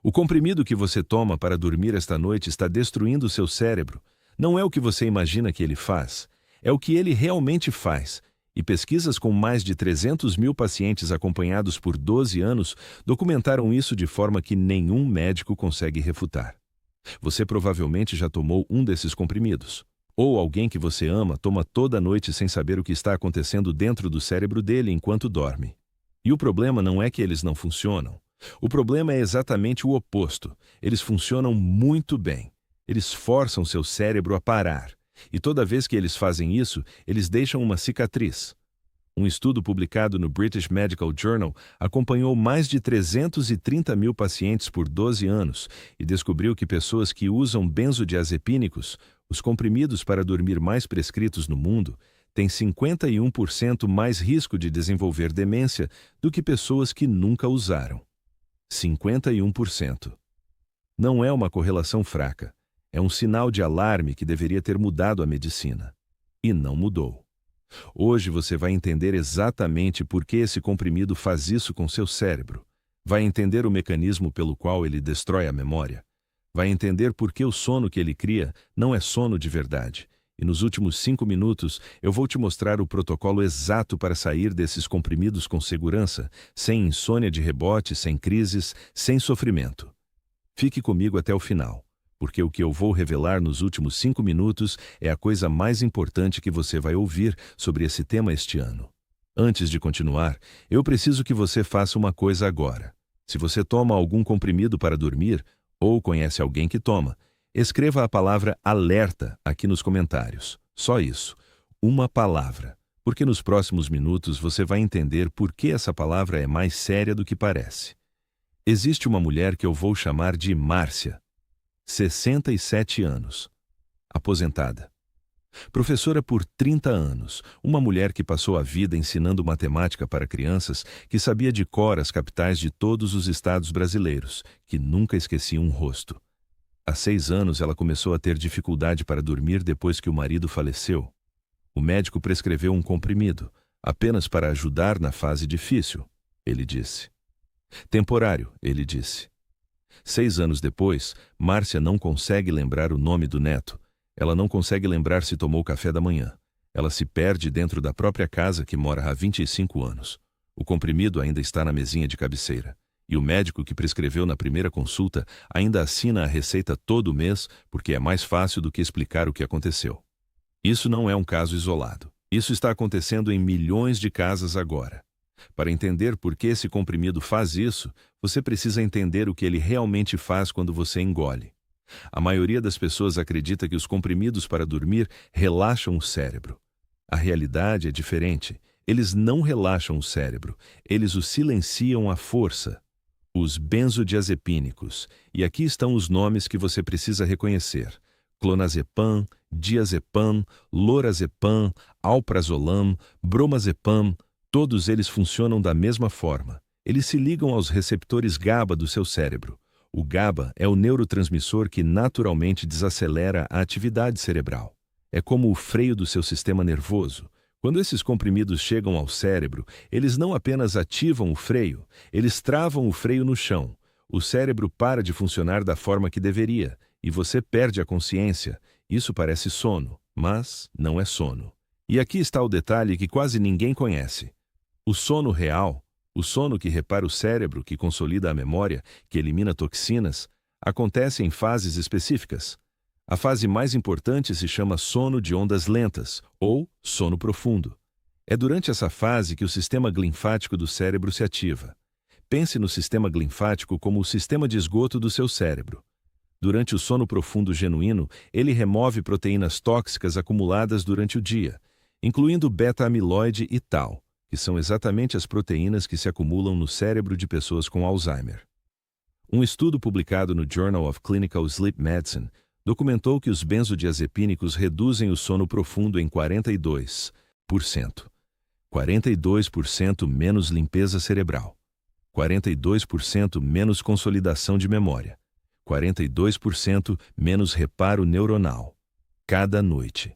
O comprimido que você toma para dormir esta noite está destruindo o seu cérebro. Não é o que você imagina que ele faz, é o que ele realmente faz. E pesquisas com mais de 300 mil pacientes acompanhados por 12 anos documentaram isso de forma que nenhum médico consegue refutar. Você provavelmente já tomou um desses comprimidos. Ou alguém que você ama toma toda noite sem saber o que está acontecendo dentro do cérebro dele enquanto dorme. E o problema não é que eles não funcionam. O problema é exatamente o oposto. Eles funcionam muito bem. Eles forçam seu cérebro a parar. E toda vez que eles fazem isso, eles deixam uma cicatriz. Um estudo publicado no British Medical Journal acompanhou mais de 330 mil pacientes por 12 anos e descobriu que pessoas que usam benzodiazepínicos, os comprimidos para dormir mais prescritos no mundo, têm 51% mais risco de desenvolver demência do que pessoas que nunca usaram. 51%. Não é uma correlação fraca. É um sinal de alarme que deveria ter mudado a medicina. E não mudou. Hoje você vai entender exatamente por que esse comprimido faz isso com seu cérebro. Vai entender o mecanismo pelo qual ele destrói a memória. Vai entender por que o sono que ele cria não é sono de verdade. E nos últimos 5 minutos eu vou te mostrar o protocolo exato para sair desses comprimidos com segurança, sem insônia de rebote, sem crises, sem sofrimento. Fique comigo até o final, porque o que eu vou revelar nos últimos 5 minutos é a coisa mais importante que você vai ouvir sobre esse tema este ano. Antes de continuar, eu preciso que você faça uma coisa agora. Se você toma algum comprimido para dormir, ou conhece alguém que toma, escreva a palavra alerta aqui nos comentários. Só isso. Uma palavra. Porque nos próximos minutos você vai entender por que essa palavra é mais séria do que parece. Existe uma mulher que eu vou chamar de Márcia. 67 anos. Aposentada. Professora por 30 anos, uma mulher que passou a vida ensinando matemática para crianças, que sabia de cor as capitais de todos os estados brasileiros, que nunca esquecia um rosto. Há 6 anos ela começou a ter dificuldade para dormir depois que o marido faleceu. O médico prescreveu um comprimido, apenas para ajudar na fase difícil, ele disse. Temporário, ele disse. 6 anos depois, Márcia não consegue lembrar o nome do neto. Ela não consegue lembrar se tomou café da manhã. Ela se perde dentro da própria casa que mora há 25 anos. O comprimido ainda está na mesinha de cabeceira. E o médico que prescreveu na primeira consulta ainda assina a receita todo mês porque é mais fácil do que explicar o que aconteceu. Isso não é um caso isolado. Isso está acontecendo em milhões de casas agora. Para entender por que esse comprimido faz isso, você precisa entender o que ele realmente faz quando você engole. A maioria das pessoas acredita que os comprimidos para dormir relaxam o cérebro. A realidade é diferente. Eles não relaxam o cérebro, eles o silenciam à força. Os benzodiazepínicos. E aqui estão os nomes que você precisa reconhecer. Clonazepam, diazepam, lorazepam, alprazolam, bromazepam. Todos eles funcionam da mesma forma. Eles se ligam aos receptores GABA do seu cérebro. O GABA é o neurotransmissor que naturalmente desacelera a atividade cerebral. É como o freio do seu sistema nervoso. Quando esses comprimidos chegam ao cérebro, eles não apenas ativam o freio, eles travam o freio no chão. O cérebro para de funcionar da forma que deveria, e você perde a consciência. Isso parece sono, mas não é sono. E aqui está o detalhe que quase ninguém conhece. O sono real, o sono que repara o cérebro, que consolida a memória, que elimina toxinas, acontece em fases específicas. A fase mais importante se chama sono de ondas lentas, ou sono profundo. É durante essa fase que o sistema linfático do cérebro se ativa. Pense no sistema linfático como o sistema de esgoto do seu cérebro. Durante o sono profundo genuíno, ele remove proteínas tóxicas acumuladas durante o dia, incluindo beta-amiloide e tau, que são exatamente as proteínas que se acumulam no cérebro de pessoas com Alzheimer. Um estudo publicado no Journal of Clinical Sleep Medicine documentou que os benzodiazepínicos reduzem o sono profundo em 42%. 42% menos limpeza cerebral. 42% menos consolidação de memória. 42% menos reparo neuronal. Cada noite.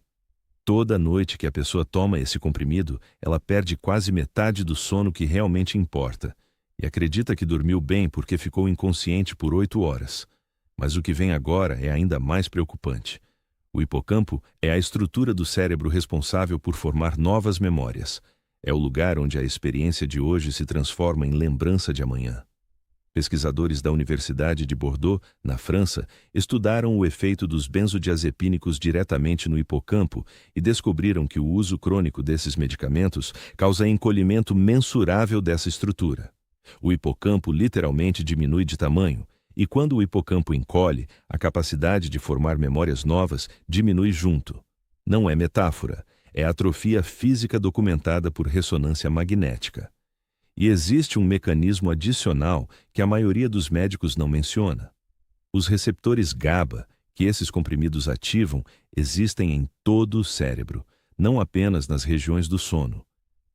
Toda noite que a pessoa toma esse comprimido, ela perde quase metade do sono que realmente importa. e acredita que dormiu bem porque ficou inconsciente por 8 horas. Mas o que vem agora é ainda mais preocupante. O hipocampo é a estrutura do cérebro responsável por formar novas memórias. É o lugar onde a experiência de hoje se transforma em lembrança de amanhã. Pesquisadores da Universidade de Bordeaux, na França, estudaram o efeito dos benzodiazepínicos diretamente no hipocampo e descobriram que o uso crônico desses medicamentos causa encolhimento mensurável dessa estrutura. O hipocampo literalmente diminui de tamanho, e quando o hipocampo encolhe, a capacidade de formar memórias novas diminui junto. Não é metáfora, é atrofia física documentada por ressonância magnética. E existe um mecanismo adicional que a maioria dos médicos não menciona. Os receptores GABA, que esses comprimidos ativam, existem em todo o cérebro, não apenas nas regiões do sono.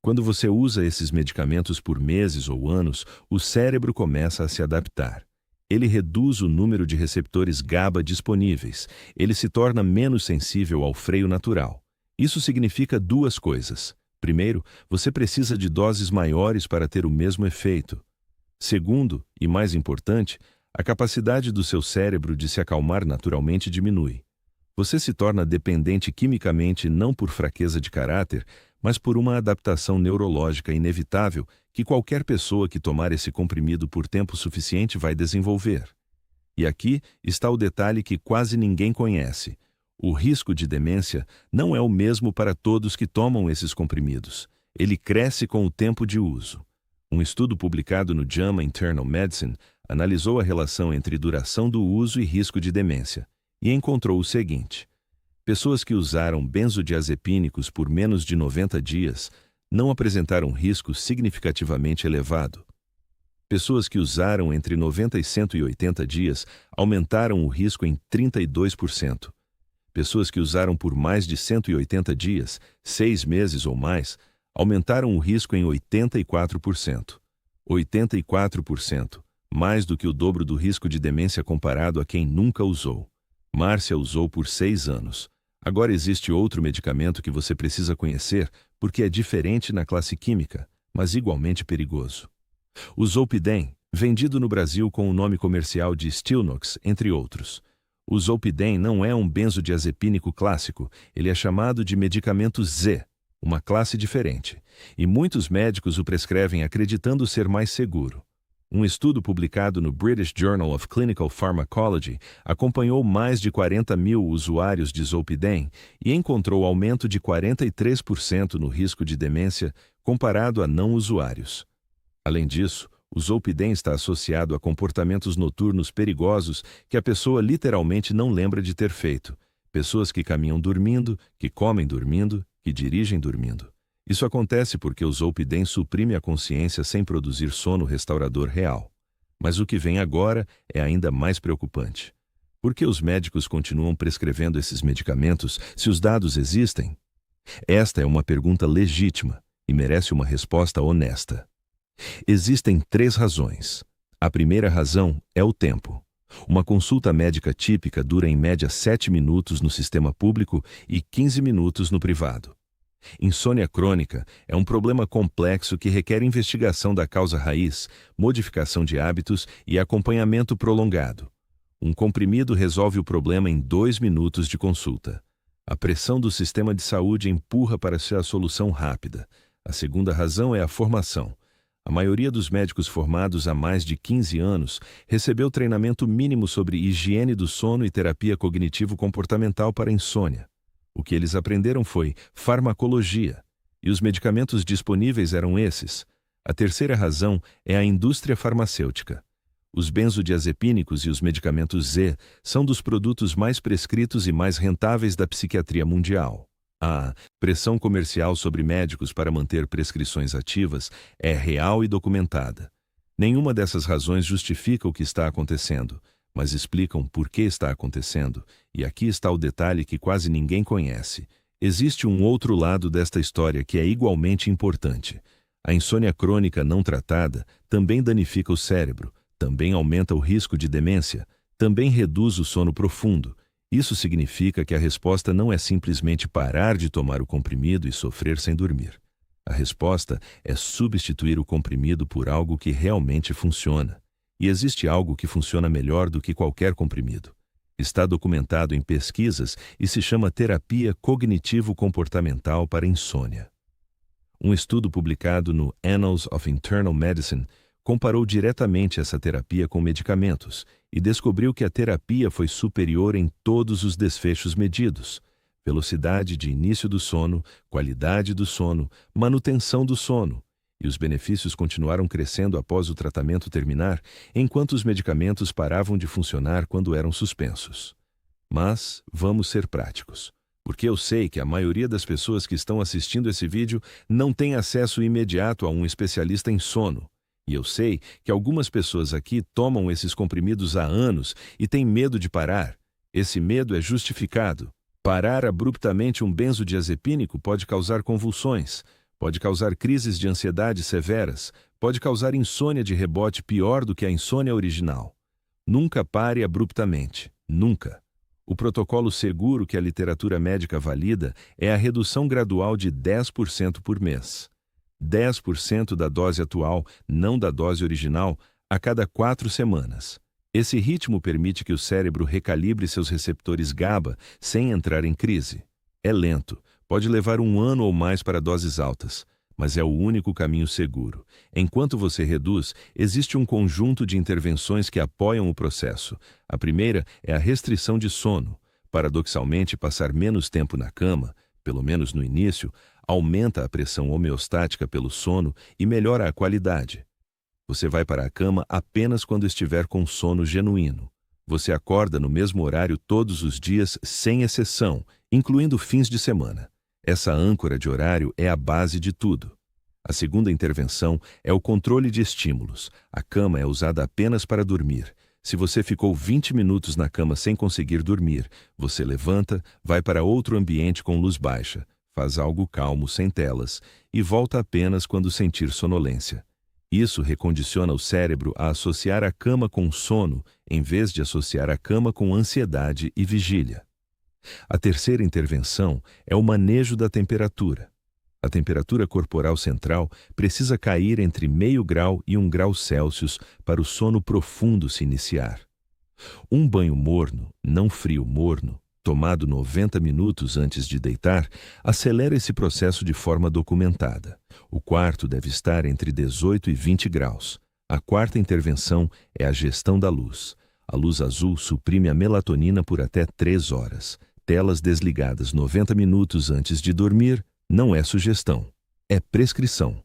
Quando você usa esses medicamentos por meses ou anos, o cérebro começa a se adaptar. Ele reduz o número de receptores GABA disponíveis, ele se torna menos sensível ao freio natural. Isso significa duas coisas. Primeiro, você precisa de doses maiores para ter o mesmo efeito. Segundo, e mais importante, a capacidade do seu cérebro de se acalmar naturalmente diminui. Você se torna dependente quimicamente não por fraqueza de caráter, mas por uma adaptação neurológica inevitável que qualquer pessoa que tomar esse comprimido por tempo suficiente vai desenvolver. E aqui está o detalhe que quase ninguém conhece. O risco de demência não é o mesmo para todos que tomam esses comprimidos. Ele cresce com o tempo de uso. Um estudo publicado no JAMA Internal Medicine analisou a relação entre duração do uso e risco de demência e encontrou o seguinte: pessoas que usaram benzodiazepínicos por menos de 90 dias não apresentaram risco significativamente elevado. Pessoas que usaram entre 90 e 180 dias aumentaram o risco em 32%. Pessoas que usaram por mais de 180 dias, 6 meses ou mais, aumentaram o risco em 84%. 84%, mais do que o dobro do risco de demência comparado a quem nunca usou. Márcia usou por 6 anos. Agora existe outro medicamento que você precisa conhecer porque é diferente na classe química, mas igualmente perigoso. O Zolpidem, vendido no Brasil com o nome comercial de Stilnox, entre outros. O Zolpidem não é um benzodiazepínico clássico, ele é chamado de medicamento Z, uma classe diferente, e muitos médicos o prescrevem acreditando ser mais seguro. Um estudo publicado no British Journal of Clinical Pharmacology acompanhou mais de 40 mil usuários de Zolpidem e encontrou aumento de 43% no risco de demência comparado a não usuários. Além disso, o Zolpidem está associado a comportamentos noturnos perigosos que a pessoa literalmente não lembra de ter feito. Pessoas que caminham dormindo, que comem dormindo, que dirigem dormindo. Isso acontece porque o Zolpidem suprime a consciência sem produzir sono restaurador real. Mas o que vem agora é ainda mais preocupante. Por que os médicos continuam prescrevendo esses medicamentos se os dados existem? Esta é uma pergunta legítima e merece uma resposta honesta. Existem 3 razões. A primeira razão é o tempo. Uma consulta médica típica dura em média 7 minutos no sistema público e 15 minutos no privado. Insônia crônica é um problema complexo que requer investigação da causa raiz, modificação de hábitos e acompanhamento prolongado. Um comprimido resolve o problema em 2 minutos de consulta. A pressão do sistema de saúde empurra para ser a solução rápida. A segunda razão é a formação. A maioria dos médicos formados há mais de 15 anos recebeu treinamento mínimo sobre higiene do sono e terapia cognitivo-comportamental para insônia. O que eles aprenderam foi farmacologia, e os medicamentos disponíveis eram esses. A terceira razão é a indústria farmacêutica. Os benzodiazepínicos e os medicamentos Z são dos produtos mais prescritos e mais rentáveis da psiquiatria mundial. A pressão comercial sobre médicos para manter prescrições ativas é real e documentada. Nenhuma dessas razões justifica o que está acontecendo, mas explicam por que está acontecendo, e aqui está o detalhe que quase ninguém conhece. Existe um outro lado desta história que é igualmente importante. A insônia crônica não tratada também danifica o cérebro, também aumenta o risco de demência, também reduz o sono profundo. Isso significa que a resposta não é simplesmente parar de tomar o comprimido e sofrer sem dormir. A resposta é substituir o comprimido por algo que realmente funciona. E existe algo que funciona melhor do que qualquer comprimido. Está documentado em pesquisas e se chama terapia cognitivo-comportamental para insônia. Um estudo publicado no Annals of Internal Medicine comparou diretamente essa terapia com medicamentos e descobriu que a terapia foi superior em todos os desfechos medidos: velocidade de início do sono, qualidade do sono, manutenção do sono. E os benefícios continuaram crescendo após o tratamento terminar, enquanto os medicamentos paravam de funcionar quando eram suspensos. Mas vamos ser práticos, porque eu sei que a maioria das pessoas que estão assistindo esse vídeo não tem acesso imediato a um especialista em sono. E eu sei que algumas pessoas aqui tomam esses comprimidos há anos e têm medo de parar. Esse medo é justificado. Parar abruptamente um benzodiazepínico pode causar convulsões, pode causar crises de ansiedade severas, pode causar insônia de rebote pior do que a insônia original. Nunca pare abruptamente. Nunca. O protocolo seguro que a literatura médica valida é a redução gradual de 10% por mês. 10% da dose atual, não da dose original, a cada 4 semanas. Esse ritmo permite que o cérebro recalibre seus receptores GABA sem entrar em crise. É lento, pode levar 1 ano ou mais para doses altas, mas é o único caminho seguro. Enquanto você reduz, existe um conjunto de intervenções que apoiam o processo. A primeira é a restrição de sono. Paradoxalmente, passar menos tempo na cama, pelo menos no início, aumenta a pressão homeostática pelo sono e melhora a qualidade. Você vai para a cama apenas quando estiver com sono genuíno. Você acorda no mesmo horário todos os dias, sem exceção, incluindo fins de semana. Essa âncora de horário é a base de tudo. A segunda intervenção é o controle de estímulos. A cama é usada apenas para dormir. Se você ficou 20 minutos na cama sem conseguir dormir, você levanta, vai para outro ambiente com luz baixa, faz algo calmo sem telas e volta apenas quando sentir sonolência. Isso recondiciona o cérebro a associar a cama com sono, em vez de associar a cama com ansiedade e vigília. A terceira intervenção é o manejo da temperatura. A temperatura corporal central precisa cair entre 0,5 grau e 1 grau Celsius para o sono profundo se iniciar. Um banho morno, não frio morno, tomado 90 minutos antes de deitar, acelera esse processo de forma documentada. O quarto deve estar entre 18 e 20 graus. A quarta intervenção é a gestão da luz. A luz azul suprime a melatonina por até 3 horas. Telas desligadas 90 minutos antes de dormir não é sugestão, é prescrição.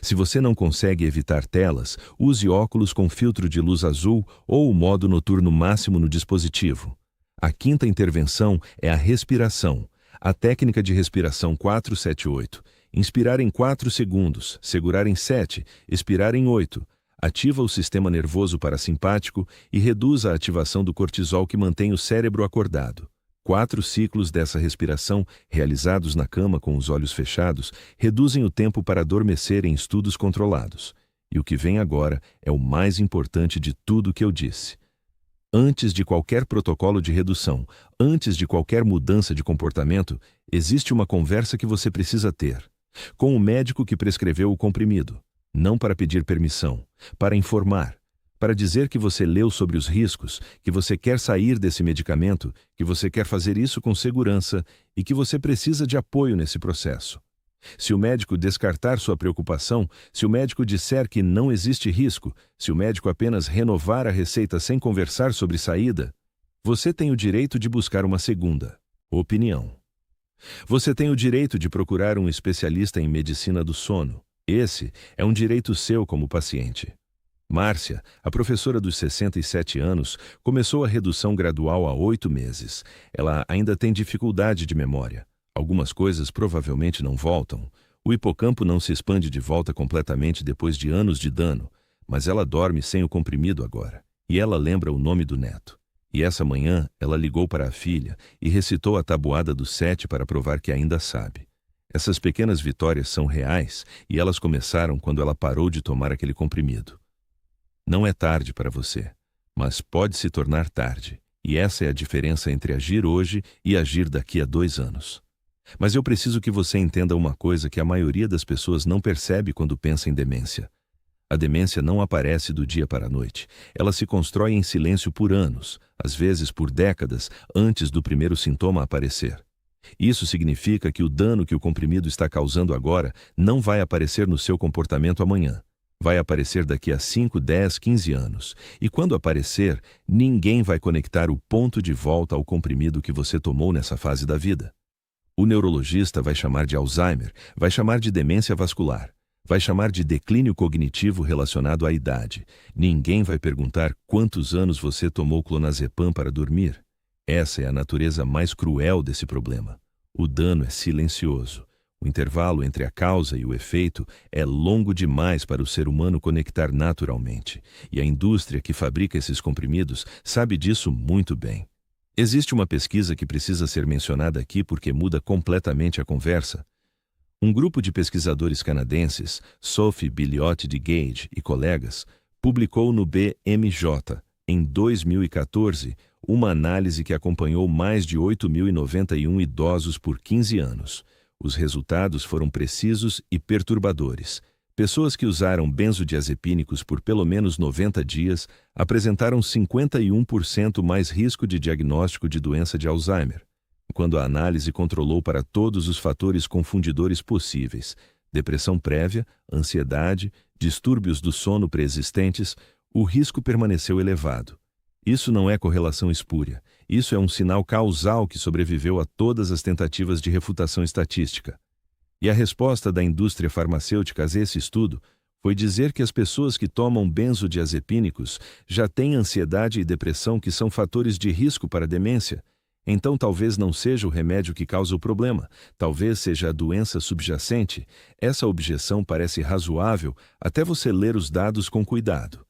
Se você não consegue evitar telas, use óculos com filtro de luz azul ou o modo noturno máximo no dispositivo. A quinta intervenção é a respiração. A técnica de respiração 4-7-8. Inspirar em 4 segundos, segurar em 7, expirar em 8. Ativa o sistema nervoso parasimpático e reduz a ativação do cortisol que mantém o cérebro acordado. 4 ciclos dessa respiração, realizados na cama com os olhos fechados, reduzem o tempo para adormecer em estudos controlados. E o que vem agora é o mais importante de tudo que eu disse. Antes de qualquer protocolo de redução, antes de qualquer mudança de comportamento, existe uma conversa que você precisa ter. Com o médico que prescreveu o comprimido. Não para pedir permissão, para informar. Para dizer que você leu sobre os riscos, que você quer sair desse medicamento, que você quer fazer isso com segurança e que você precisa de apoio nesse processo. Se o médico descartar sua preocupação, se o médico disser que não existe risco, se o médico apenas renovar a receita sem conversar sobre saída, você tem o direito de buscar uma segunda opinião. Você tem o direito de procurar um especialista em medicina do sono. Esse é um direito seu como paciente. Márcia, a professora dos 67 anos, começou a redução gradual há 8 meses. Ela ainda tem dificuldade de memória. Algumas coisas provavelmente não voltam. O hipocampo não se expande de volta completamente depois de anos de dano, mas ela dorme sem o comprimido agora. E ela lembra o nome do neto. E essa manhã ela ligou para a filha e recitou a tabuada do 7 para provar que ainda sabe. Essas pequenas vitórias são reais e elas começaram quando ela parou de tomar aquele comprimido. Não é tarde para você, mas pode se tornar tarde, e essa é a diferença entre agir hoje e agir daqui a 2 anos. Mas eu preciso que você entenda uma coisa que a maioria das pessoas não percebe quando pensa em demência. A demência não aparece do dia para a noite. Ela se constrói em silêncio por anos, às vezes por décadas, antes do primeiro sintoma aparecer. Isso significa que o dano que o comprimido está causando agora não vai aparecer no seu comportamento amanhã. Vai aparecer daqui a 5, 10, 15 anos. E quando aparecer, ninguém vai conectar o ponto de volta ao comprimido que você tomou nessa fase da vida. O neurologista vai chamar de Alzheimer, vai chamar de demência vascular, vai chamar de declínio cognitivo relacionado à idade. Ninguém vai perguntar quantos anos você tomou clonazepam para dormir. Essa é a natureza mais cruel desse problema. O dano é silencioso. O intervalo entre a causa e o efeito é longo demais para o ser humano conectar naturalmente. E a indústria que fabrica esses comprimidos sabe disso muito bem. Existe uma pesquisa que precisa ser mencionada aqui porque muda completamente a conversa. Um grupo de pesquisadores canadenses, Sophie Biliotti de Gage e colegas, publicou no BMJ, em 2014, uma análise que acompanhou mais de 8.091 idosos por 15 anos. Os resultados foram precisos e perturbadores. Pessoas que usaram benzodiazepínicos por pelo menos 90 dias apresentaram 51% mais risco de diagnóstico de doença de Alzheimer, quando a análise controlou para todos os fatores confundidores possíveis: depressão prévia, ansiedade, distúrbios do sono pré-existentes, o risco permaneceu elevado. Isso não é correlação espúria. Isso é um sinal causal que sobreviveu a todas as tentativas de refutação estatística. E a resposta da indústria farmacêutica a esse estudo foi dizer que as pessoas que tomam benzodiazepínicos já têm ansiedade e depressão, que são fatores de risco para a demência. Então talvez não seja o remédio que causa o problema, talvez seja a doença subjacente. Essa objeção parece razoável até você ler os dados com cuidado.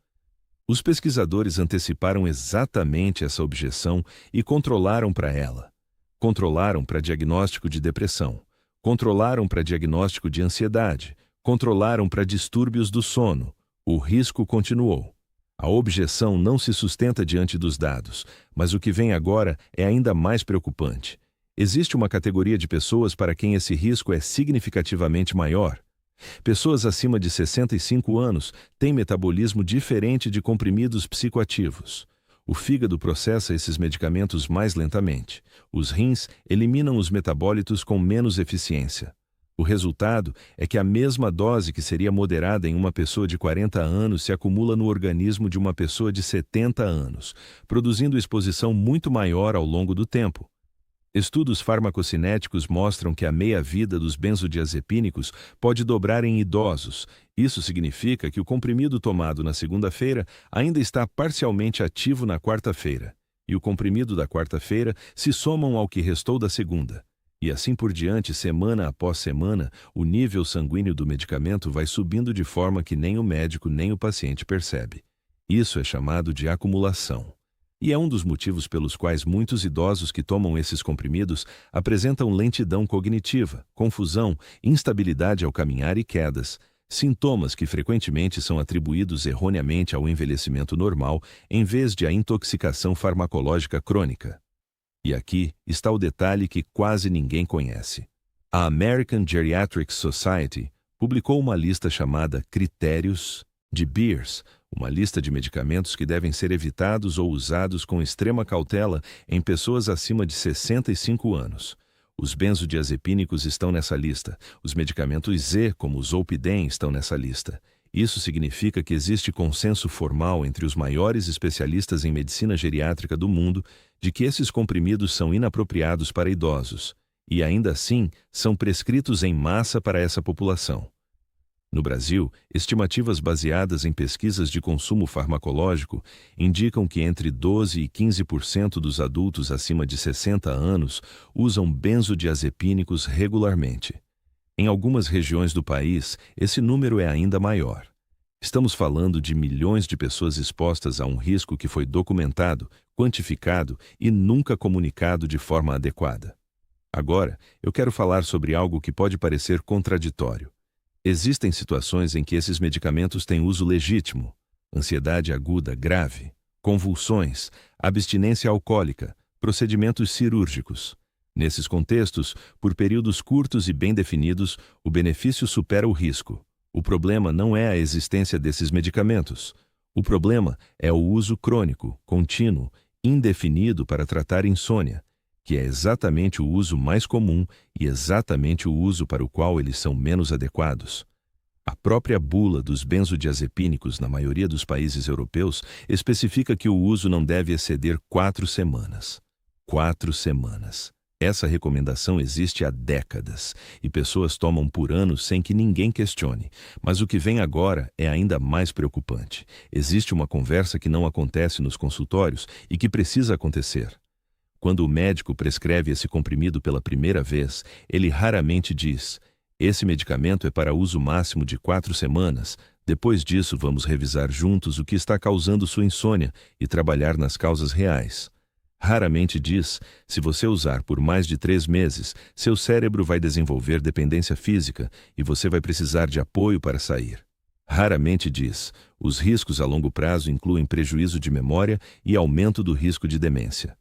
Os pesquisadores anteciparam exatamente essa objeção e controlaram para ela. Controlaram para diagnóstico de depressão, controlaram para diagnóstico de ansiedade, controlaram para distúrbios do sono. O risco continuou. A objeção não se sustenta diante dos dados, mas o que vem agora é ainda mais preocupante. Existe uma categoria de pessoas para quem esse risco é significativamente maior. Pessoas acima de 65 anos têm metabolismo diferente de comprimidos psicoativos. O fígado processa esses medicamentos mais lentamente. Os rins eliminam os metabólitos com menos eficiência. O resultado é que a mesma dose que seria moderada em uma pessoa de 40 anos se acumula no organismo de uma pessoa de 70 anos, produzindo exposição muito maior ao longo do tempo. Estudos farmacocinéticos mostram que a meia-vida dos benzodiazepínicos pode dobrar em idosos. Isso significa que o comprimido tomado na segunda-feira ainda está parcialmente ativo na quarta-feira, e o comprimido da quarta-feira se somam ao que restou da segunda. E assim por diante, semana após semana, o nível sanguíneo do medicamento vai subindo de forma que nem o médico nem o paciente percebe. Isso é chamado de acumulação. E é um dos motivos pelos quais muitos idosos que tomam esses comprimidos apresentam lentidão cognitiva, confusão, instabilidade ao caminhar e quedas, sintomas que frequentemente são atribuídos erroneamente ao envelhecimento normal em vez de à intoxicação farmacológica crônica. E aqui está o detalhe que quase ninguém conhece. A American Geriatric Society publicou uma lista chamada Critérios de Beers, uma lista de medicamentos que devem ser evitados ou usados com extrema cautela em pessoas acima de 65 anos. Os benzodiazepínicos estão nessa lista. Os medicamentos Z, como o Zolpidem, estão nessa lista. Isso significa que existe consenso formal entre os maiores especialistas em medicina geriátrica do mundo de que esses comprimidos são inapropriados para idosos, e ainda assim são prescritos em massa para essa população. No Brasil, estimativas baseadas em pesquisas de consumo farmacológico indicam que entre 12% e 15% dos adultos acima de 60 anos usam benzodiazepínicos regularmente. Em algumas regiões do país, esse número é ainda maior. Estamos falando de milhões de pessoas expostas a um risco que foi documentado, quantificado e nunca comunicado de forma adequada. Agora, eu quero falar sobre algo que pode parecer contraditório. Existem situações em que esses medicamentos têm uso legítimo: ansiedade aguda grave, convulsões, abstinência alcoólica, procedimentos cirúrgicos. Nesses contextos, por períodos curtos e bem definidos, o benefício supera o risco. O problema não é a existência desses medicamentos. O problema é o uso crônico, contínuo, indefinido para tratar insônia, que é exatamente o uso mais comum e exatamente o uso para o qual eles são menos adequados. A própria bula dos benzodiazepínicos na maioria dos países europeus especifica que o uso não deve exceder 4 semanas. 4 semanas. Essa recomendação existe há décadas e pessoas tomam por anos sem que ninguém questione. Mas o que vem agora é ainda mais preocupante. Existe uma conversa que não acontece nos consultórios e que precisa acontecer. Quando o médico prescreve esse comprimido pela primeira vez, ele raramente diz: esse medicamento é para uso máximo de 4 semanas. Depois disso, vamos revisar juntos o que está causando sua insônia e trabalhar nas causas reais. Raramente diz: se você usar por mais de 3 meses, seu cérebro vai desenvolver dependência física e você vai precisar de apoio para sair. Raramente diz: os riscos a longo prazo incluem prejuízo de memória e aumento do risco de demência.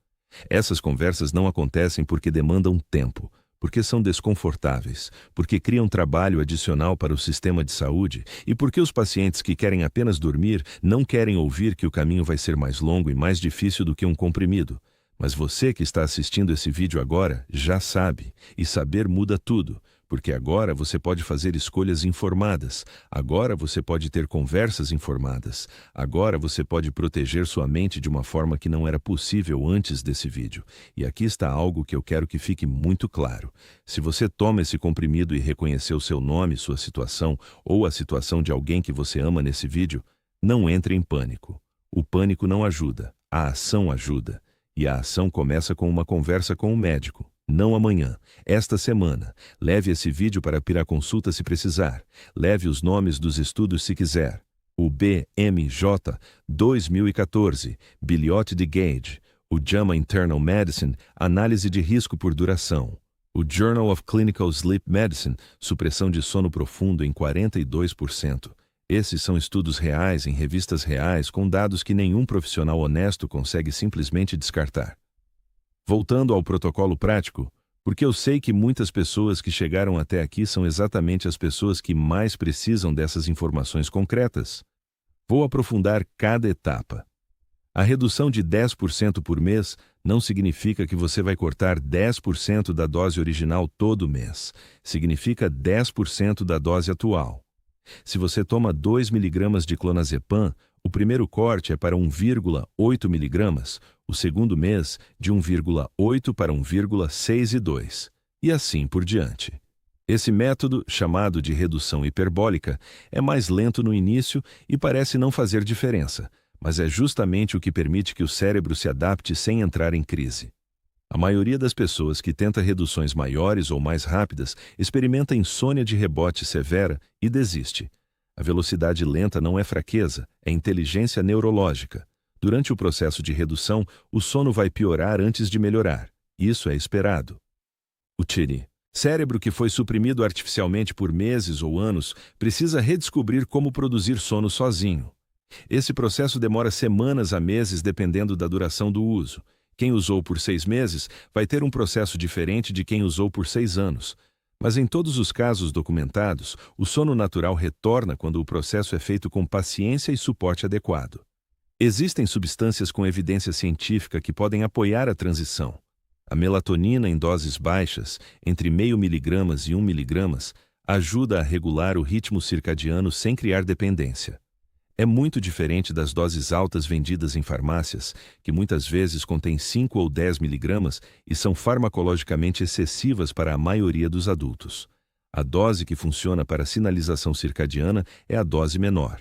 Essas conversas não acontecem porque demandam tempo, porque são desconfortáveis, porque criam trabalho adicional para o sistema de saúde e porque os pacientes que querem apenas dormir não querem ouvir que o caminho vai ser mais longo e mais difícil do que um comprimido. Mas você que está assistindo esse vídeo agora já sabe, e saber muda tudo, porque agora você pode fazer escolhas informadas, agora você pode ter conversas informadas, agora você pode proteger sua mente de uma forma que não era possível antes desse vídeo. E aqui está algo que eu quero que fique muito claro. Se você toma esse comprimido e reconheceu seu nome, sua situação ou a situação de alguém que você ama nesse vídeo, não entre em pânico. O pânico não ajuda, a ação ajuda. E a ação começa com uma conversa com o médico. Não amanhã, esta semana. Leve esse vídeo para a consulta se precisar. Leve os nomes dos estudos se quiser. O BMJ 2014, Biliotti de Gage. O JAMA Internal Medicine, análise de risco por duração. O Journal of Clinical Sleep Medicine, supressão de sono profundo em 42%. Esses são estudos reais em revistas reais com dados que nenhum profissional honesto consegue simplesmente descartar. Voltando ao protocolo prático, porque eu sei que muitas pessoas que chegaram até aqui são exatamente as pessoas que mais precisam dessas informações concretas. Vou aprofundar cada etapa. A redução de 10% por mês não significa que você vai cortar 10% da dose original todo mês. Significa 10% da dose atual. Se você toma 2 mg de clonazepam, o primeiro corte é para 1,8 mg, o segundo mês de 1,8 para 1,62, e assim por diante. Esse método, chamado de redução hiperbólica, é mais lento no início e parece não fazer diferença, mas é justamente o que permite que o cérebro se adapte sem entrar em crise. A maioria das pessoas que tenta reduções maiores ou mais rápidas experimenta insônia de rebote severa e desiste. A velocidade lenta não é fraqueza, é inteligência neurológica. Durante o processo de redução, o sono vai piorar antes de melhorar. Isso é esperado. O cérebro que foi suprimido artificialmente por meses ou anos precisa redescobrir como produzir sono sozinho. Esse processo demora semanas a meses dependendo da duração do uso. Quem usou por 6 meses vai ter um processo diferente de quem usou por 6 anos. Mas em todos os casos documentados, o sono natural retorna quando o processo é feito com paciência e suporte adequado. Existem substâncias com evidência científica que podem apoiar a transição. A melatonina em doses baixas, entre 0,5 mg e 1 mg, ajuda a regular o ritmo circadiano sem criar dependência. É muito diferente das doses altas vendidas em farmácias, que muitas vezes contêm 5 ou 10 mg e são farmacologicamente excessivas para a maioria dos adultos. A dose que funciona para a sinalização circadiana é a dose menor.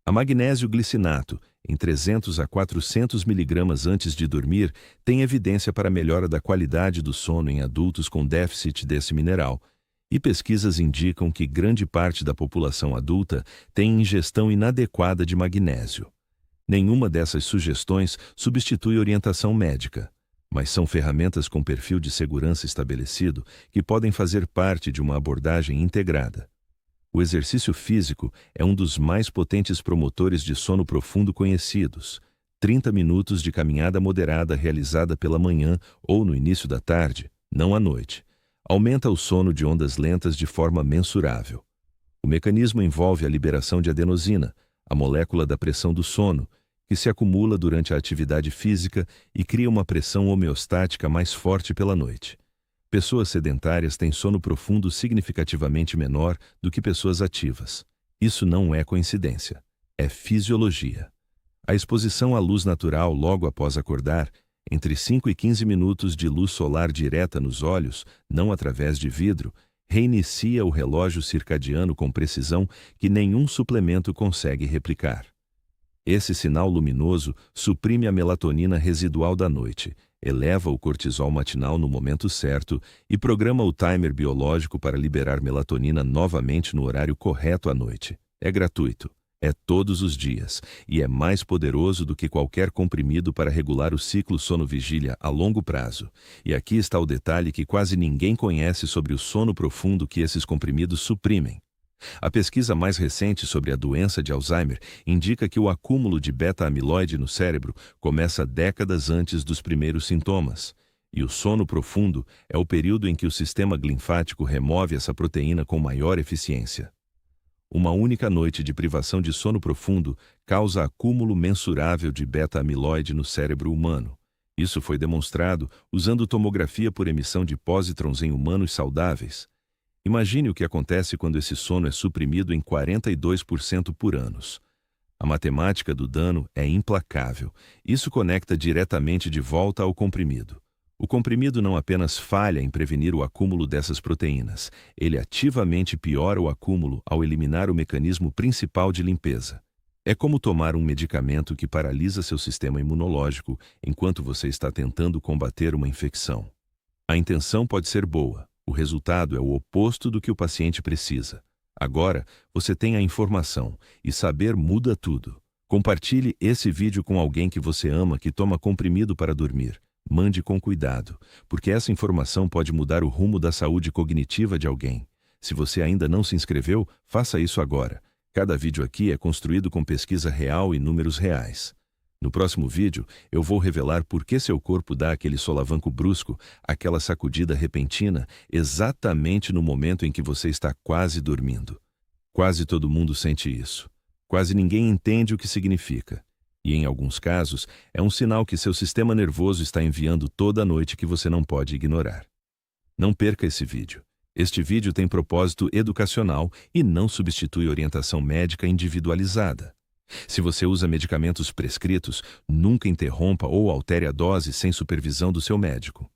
A magnésio glicinato, em 300 a 400 mg antes de dormir, tem evidência para a melhora da qualidade do sono em adultos com déficit desse mineral. E pesquisas indicam que grande parte da população adulta tem ingestão inadequada de magnésio. Nenhuma dessas sugestões substitui orientação médica, mas são ferramentas com perfil de segurança estabelecido que podem fazer parte de uma abordagem integrada. O exercício físico é um dos mais potentes promotores de sono profundo conhecidos. 30 minutos de caminhada moderada realizada pela manhã ou no início da tarde, não à noite. Aumenta o sono de ondas lentas de forma mensurável. O mecanismo envolve a liberação de adenosina, a molécula da pressão do sono, que se acumula durante a atividade física e cria uma pressão homeostática mais forte pela noite. Pessoas sedentárias têm sono profundo significativamente menor do que pessoas ativas. Isso não é coincidência, é fisiologia. A exposição à luz natural logo após acordar, entre 5 e 15 minutos de luz solar direta nos olhos, não através de vidro, reinicia o relógio circadiano com precisão que nenhum suplemento consegue replicar. Esse sinal luminoso suprime a melatonina residual da noite, eleva o cortisol matinal no momento certo e programa o timer biológico para liberar melatonina novamente no horário correto à noite. É gratuito, é todos os dias e é mais poderoso do que qualquer comprimido para regular o ciclo sono-vigília a longo prazo. E aqui está o detalhe que quase ninguém conhece sobre o sono profundo que esses comprimidos suprimem. A pesquisa mais recente sobre a doença de Alzheimer indica que o acúmulo de beta-amiloide no cérebro começa décadas antes dos primeiros sintomas, e o sono profundo é o período em que o sistema linfático remove essa proteína com maior eficiência. Uma única noite de privação de sono profundo causa acúmulo mensurável de beta-amiloide no cérebro humano. Isso foi demonstrado usando tomografia por emissão de pósitrons em humanos saudáveis. Imagine o que acontece quando esse sono é suprimido em 42% por anos. A matemática do dano é implacável. Isso conecta diretamente de volta ao comprimido. O comprimido não apenas falha em prevenir o acúmulo dessas proteínas, ele ativamente piora o acúmulo ao eliminar o mecanismo principal de limpeza. É como tomar um medicamento que paralisa seu sistema imunológico enquanto você está tentando combater uma infecção. A intenção pode ser boa. O resultado é o oposto do que o paciente precisa. Agora, você tem a informação, e saber muda tudo. Compartilhe esse vídeo com alguém que você ama que toma comprimido para dormir. Mande com cuidado, porque essa informação pode mudar o rumo da saúde cognitiva de alguém. Se você ainda não se inscreveu, faça isso agora. Cada vídeo aqui é construído com pesquisa real e números reais. No próximo vídeo, eu vou revelar por que seu corpo dá aquele solavanco brusco, aquela sacudida repentina, exatamente no momento em que você está quase dormindo. Quase todo mundo sente isso. Quase ninguém entende o que significa. E em alguns casos, é um sinal que seu sistema nervoso está enviando toda a noite que você não pode ignorar. Não perca esse vídeo. Este vídeo tem propósito educacional e não substitui orientação médica individualizada. Se você usa medicamentos prescritos, nunca interrompa ou altere a dose sem supervisão do seu médico.